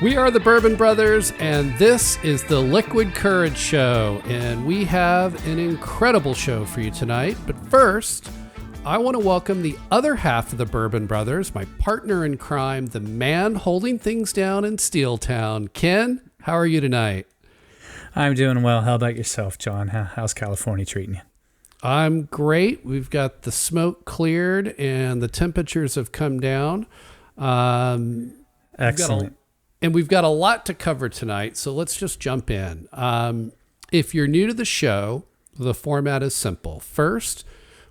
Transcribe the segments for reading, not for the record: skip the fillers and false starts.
We are the Bourbon Brothers, and this is the Liquid Courage Show, and we have an incredible show for you tonight. But first, I want to welcome the other half of the Bourbon Brothers, my partner in crime, the man holding things down in Steel Town. Ken, how are you tonight? I'm doing well. How about yourself, John? How's California treating you? I'm great. We've got the smoke cleared, and the temperatures have come down. Excellent. We've got a lot to cover tonight, so let's just jump in. If you're new to the show, the format is simple. First,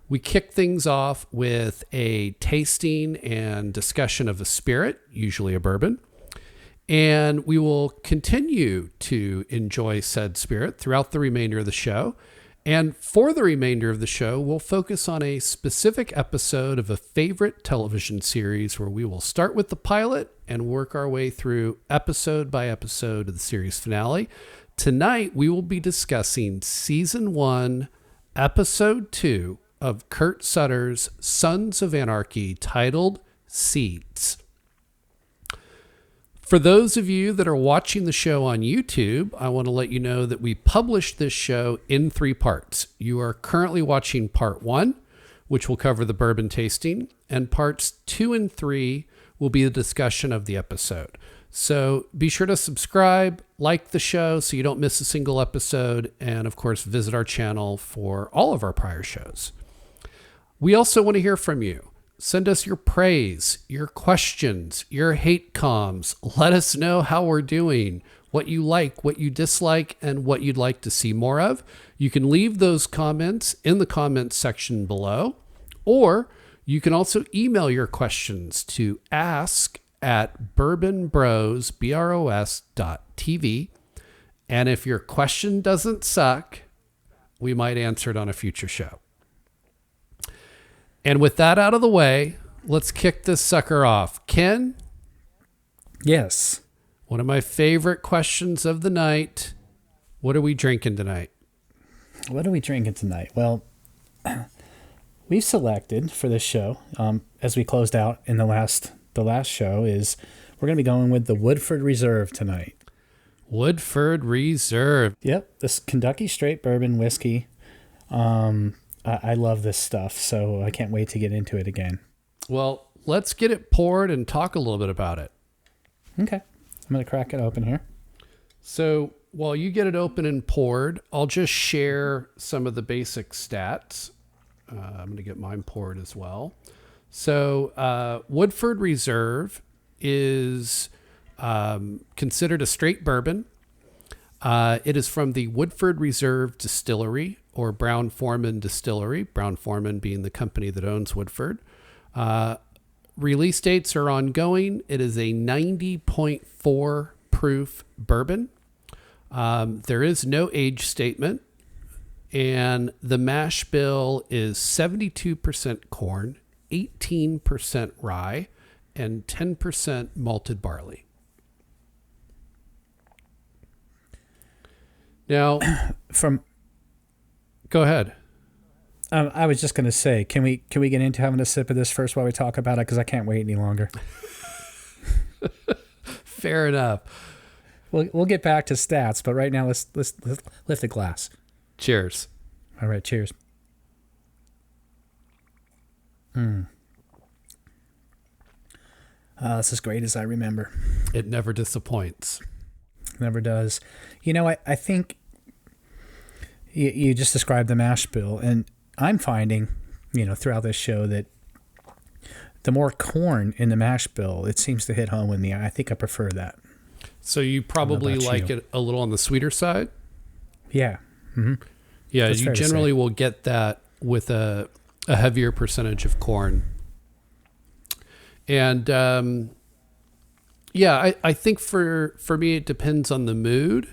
we kick things off with a tasting and discussion of a spirit, usually a bourbon, and we will continue to enjoy said spirit throughout the remainder of the show. And for the remainder of the show, we'll focus on a specific episode of a favorite television series where we will start with the pilot and work our way through episode by episode of the series finale. Tonight, we will be discussing Season 1, Episode 2 of Kurt Sutter's Sons of Anarchy, titled Seeds. For those of you that are watching the show on YouTube, I want to let you know that we published this show in 3 parts. You are currently watching part 1, which will cover the bourbon tasting, and parts 2 and 3 will be the discussion of the episode. So be sure to subscribe, like the show so you don't miss a single episode, and of course, visit our channel for all of our prior shows. We also want to hear from you. Send us your praise, your questions, your hate comms. Let us know how we're doing, what you like, what you dislike, and what you'd like to see more of. You can leave those comments in the comments section below, or you can also email your questions to ask@bourbonbros.tv. And if your question doesn't suck, we might answer it on a future show. And with that out of the way, let's kick this sucker off. Ken? Yes. One of my favorite questions of the night. What are we drinking tonight? What are we drinking tonight? Well, we've selected for this show, as we closed out in the last show, is we're going to be going with the Woodford Reserve tonight. Woodford Reserve. Yep, this Kentucky straight bourbon whiskey. I love this stuff, so I can't wait to get into it again. Well, let's get it poured and talk a little bit about it. Okay. I'm going to crack it open here. So while you get it open and poured, I'll just share some of the basic stats. I'm going to get mine poured as well. So Woodford Reserve is considered a straight bourbon. It is from the Woodford Reserve Distillery, or Brown-Forman Distillery, Brown-Forman being the company that owns Woodford. Release dates are ongoing. It is a 90.4 proof bourbon. There is no age statement, and the mash bill is 72% corn, 18% rye, and 10% malted barley. Now, go ahead. I was just going to say, can we get into having a sip of this first while we talk about it? Because I can't wait any longer. Fair enough. We'll get back to stats, but right now let's lift a glass. Cheers. All right, cheers. This is great as I remember. It never disappoints. Never does. You know, I think you just described the mash bill, and I'm finding, throughout this show that the more corn in the mash bill, it seems to hit home with me. I think I prefer that. So you probably like it a little on the sweeter side? Yeah. Mm-hmm. Yeah, you generally will get that with a heavier percentage of corn. And I think for me it depends on the mood.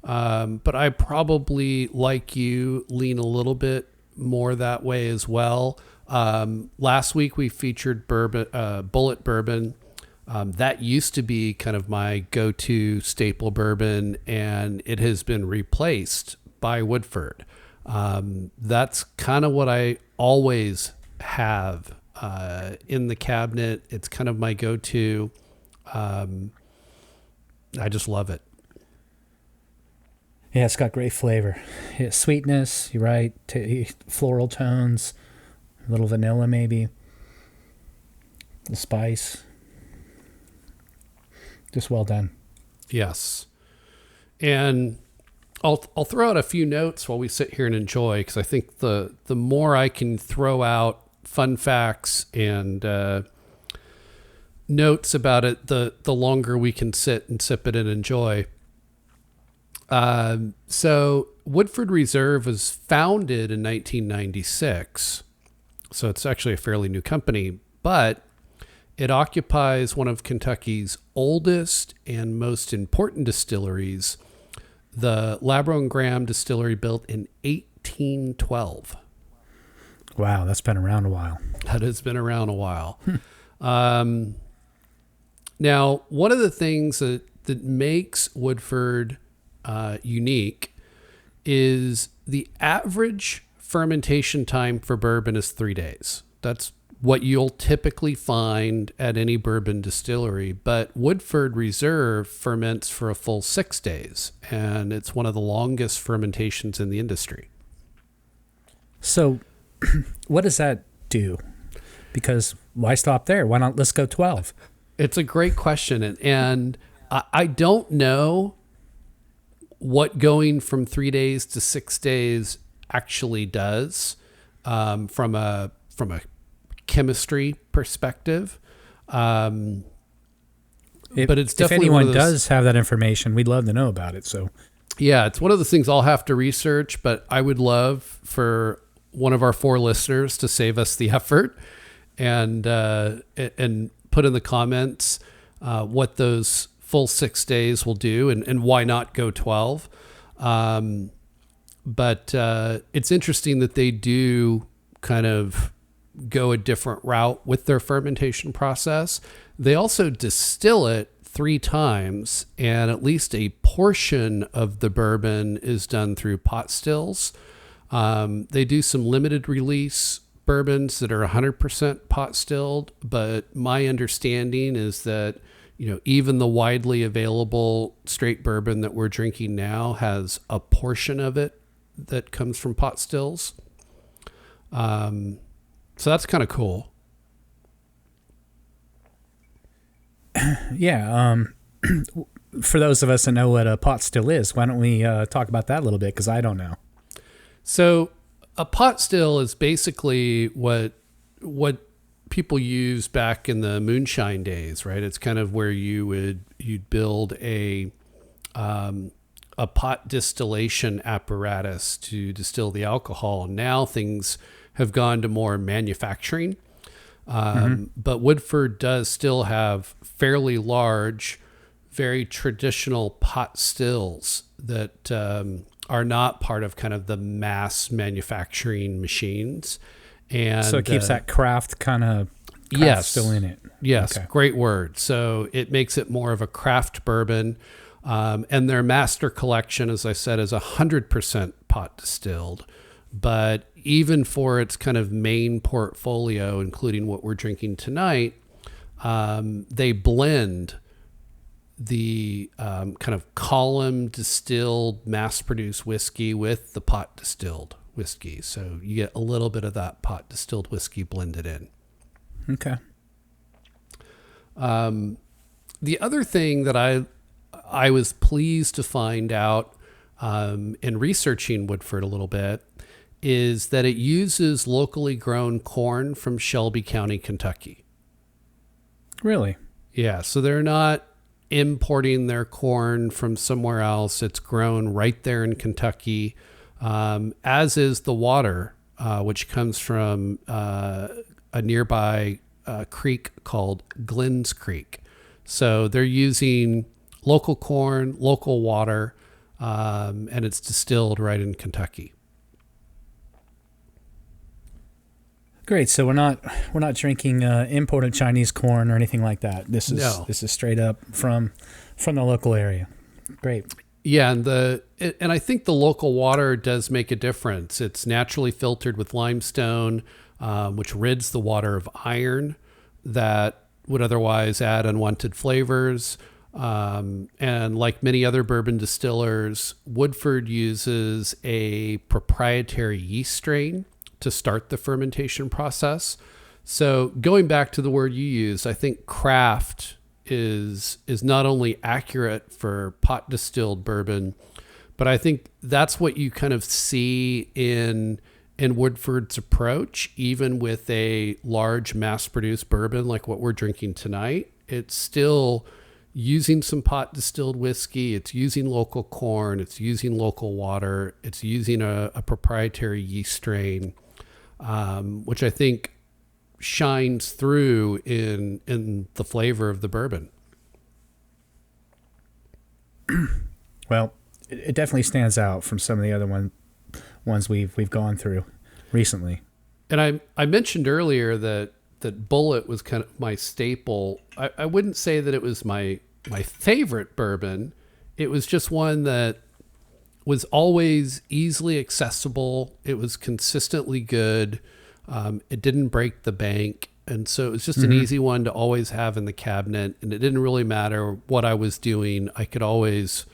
But I probably, like you, lean a little bit more that way as well. Last week we featured Bullet Bourbon. That used to be kind of my go-to staple bourbon, and it has been replaced by Woodford. That's kind of what I always have in the cabinet. It's kind of my go-to. I just love it. Yeah, it's got great flavor. Yeah, sweetness, you're right. Floral tones, a little vanilla maybe. The spice. Just well done. Yes. And I'll throw out a few notes while we sit here and enjoy, because I think the more I can throw out fun facts and notes about it, the longer we can sit and sip it and enjoy. So Woodford Reserve was founded in 1996. So it's actually a fairly new company, but it occupies one of Kentucky's oldest and most important distilleries, the Labro & Graham Distillery, built in 1812. Wow, that's been around a while. That has been around a while. Now, one of the things that makes Woodford unique is the average fermentation time for bourbon is 3 days. That's what you'll typically find at any bourbon distillery, but Woodford Reserve ferments for a full 6 days, and it's one of the longest fermentations in the industry. So what does that do? Because why stop there? Why not let's go 12? It's a great question, and I don't know what going from 3 days to 6 days actually does from a chemistry perspective. But it's definitely, if anyone does have that information, we'd love to know about it. So yeah, it's one of those things I'll have to research, but I would love for one of our 4 listeners to save us the effort and put in the comments what those full 6 days will do and why not go 12. But it's interesting that they do kind of go a different route with their fermentation process. They also distill it 3 times, and at least a portion of the bourbon is done through pot stills. They do some limited release bourbons that are 100% pot stilled, but my understanding is that, you know, even the widely available straight bourbon that we're drinking now has a portion of it that comes from pot stills. So that's kind of cool. Yeah. For those of us that know what a pot still is, why don't we talk about that a little bit? Because I don't know. So a pot still is basically what people used back in the moonshine days, right? It's kind of where you'd build a pot distillation apparatus to distill the alcohol. Now things have gone to more manufacturing. But Woodford does still have fairly large, very traditional pot stills that are not part of kind of the mass manufacturing machines. And so it keeps that craft kind of still in it. Yes, okay. Great word. So it makes it more of a craft bourbon. And their master collection, as I said, is 100% pot distilled. But even for its kind of main portfolio, including what we're drinking tonight, they blend the kind of column distilled, mass-produced whiskey with the pot distilled whiskey. So you get a little bit of that pot distilled whiskey blended in. Okay. The other thing that I was pleased to find out in researching Woodford a little bit is that it uses locally grown corn from Shelby County, Kentucky. Really? Yeah, so they're not importing their corn from somewhere else. It's grown right there in Kentucky, as is the water, which comes from a nearby creek called Glenn's Creek. So they're using local corn, local water, and it's distilled right in Kentucky. Great. So we're not drinking imported Chinese corn or anything like that. This is straight up from the local area. Great. Yeah, and I think the local water does make a difference. It's naturally filtered with limestone, which rids the water of iron that would otherwise add unwanted flavors. And like many other bourbon distillers, Woodford uses a proprietary yeast strain to start the fermentation process. So going back to the word you used, I think craft is not only accurate for pot distilled bourbon, but I think that's what you kind of see in Woodford's approach, even with a large mass-produced bourbon like what we're drinking tonight. It's still using some pot distilled whiskey. It's using local corn. It's using local water. It's using a proprietary yeast strain, which I think shines through in the flavor of the bourbon. Well, it definitely stands out from some of the other ones we've gone through recently. And I mentioned earlier that Bullet was kind of my staple. I wouldn't say that it was my favorite bourbon. It was just one that was always easily accessible. It was consistently good. It didn't break the bank. And so it was just an easy one to always have in the cabinet. And it didn't really matter what I was doing. I could always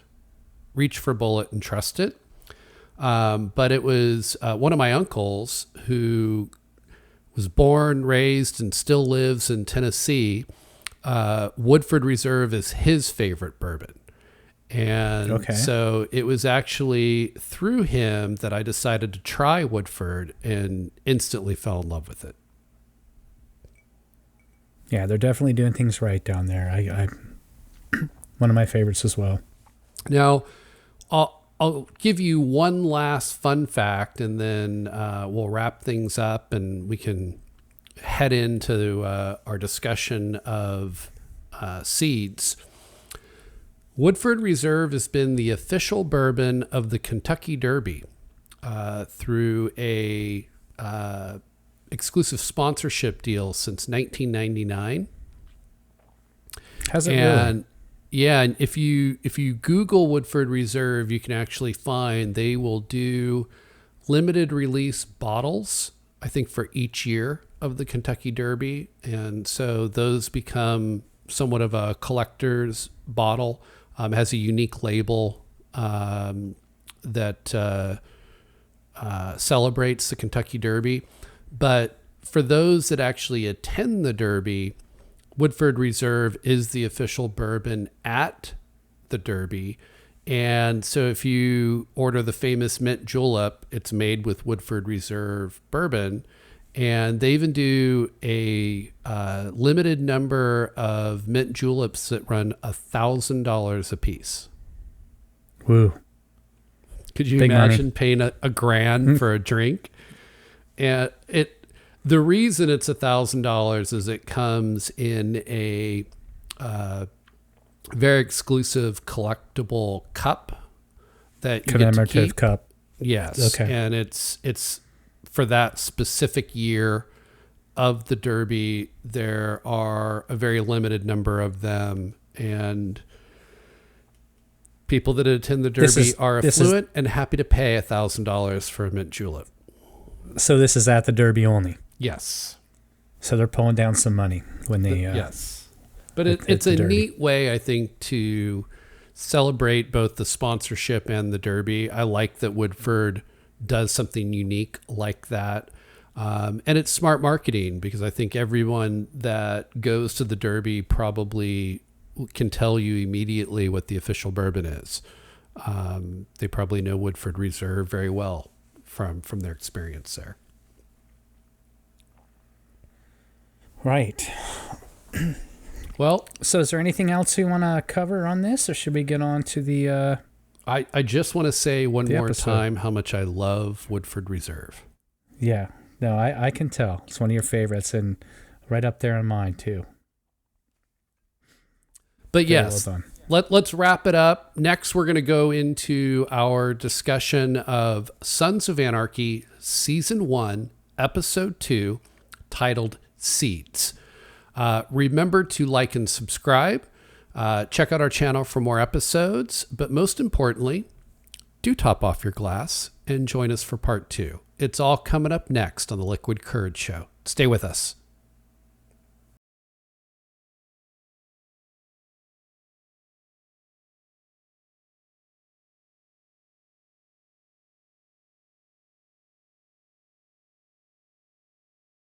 reach for Bullet and trust it. But it was one of my uncles who was born, raised, and still lives in Tennessee. Woodford Reserve is his favorite bourbon. And so it was actually through him that I decided to try Woodford and instantly fell in love with it. Yeah, they're definitely doing things right down there. I one of my favorites as well. Now, I'll give you one last fun fact, and then we'll wrap things up, and we can head into our discussion of seeds. Woodford Reserve has been the official bourbon of the Kentucky Derby through a exclusive sponsorship deal since 1999. Has it really? Yeah, and if you Google Woodford Reserve, you can actually find they will do limited release bottles, I think, for each year of the Kentucky Derby. And so those become somewhat of a collector's bottle. Has a unique label that celebrates the Kentucky Derby. But for those that actually attend the Derby, Woodford Reserve is the official bourbon at the Derby. And so if you order the famous mint julep, it's made with Woodford Reserve bourbon. And they even do a limited number of mint juleps that run $1,000 a piece. Woo. Could you Big imagine money. paying a grand for a drink? And the reason it's $1,000 is it comes in a very exclusive collectible cup that you get to Commemorative keep. cup. Yes. Okay. And it's for that specific year of the Derby. There are a very limited number of them, and people that attend the Derby are affluent and happy to pay $1,000 for a mint julep. So this is at the Derby only. Yes. So they're pulling down some money when they. Yes. But at it's the a Derby. neat way, I think, to celebrate both the sponsorship and the Derby. I like that Woodford does something unique like that. And it's smart marketing, because I think everyone that goes to the Derby probably can tell you immediately what the official bourbon is. They probably know Woodford Reserve very well from their experience there. Right. Well, So is there anything else you want to cover on this, or should we get on to the... I just want to say one The more episode. time how much I love Woodford Reserve. Yeah. No, I can tell. It's one of your favorites, and right up there on mine, too. But Very yes, well done. let's wrap it up. Next, we're going to go into our discussion of Sons of Anarchy, Season 1, Episode 2, titled Seeds. Remember to like and subscribe. Check out our channel for more episodes. But most importantly, do top off your glass and join us for part 2. It's all coming up next on the Liquid Courage Show. Stay with us.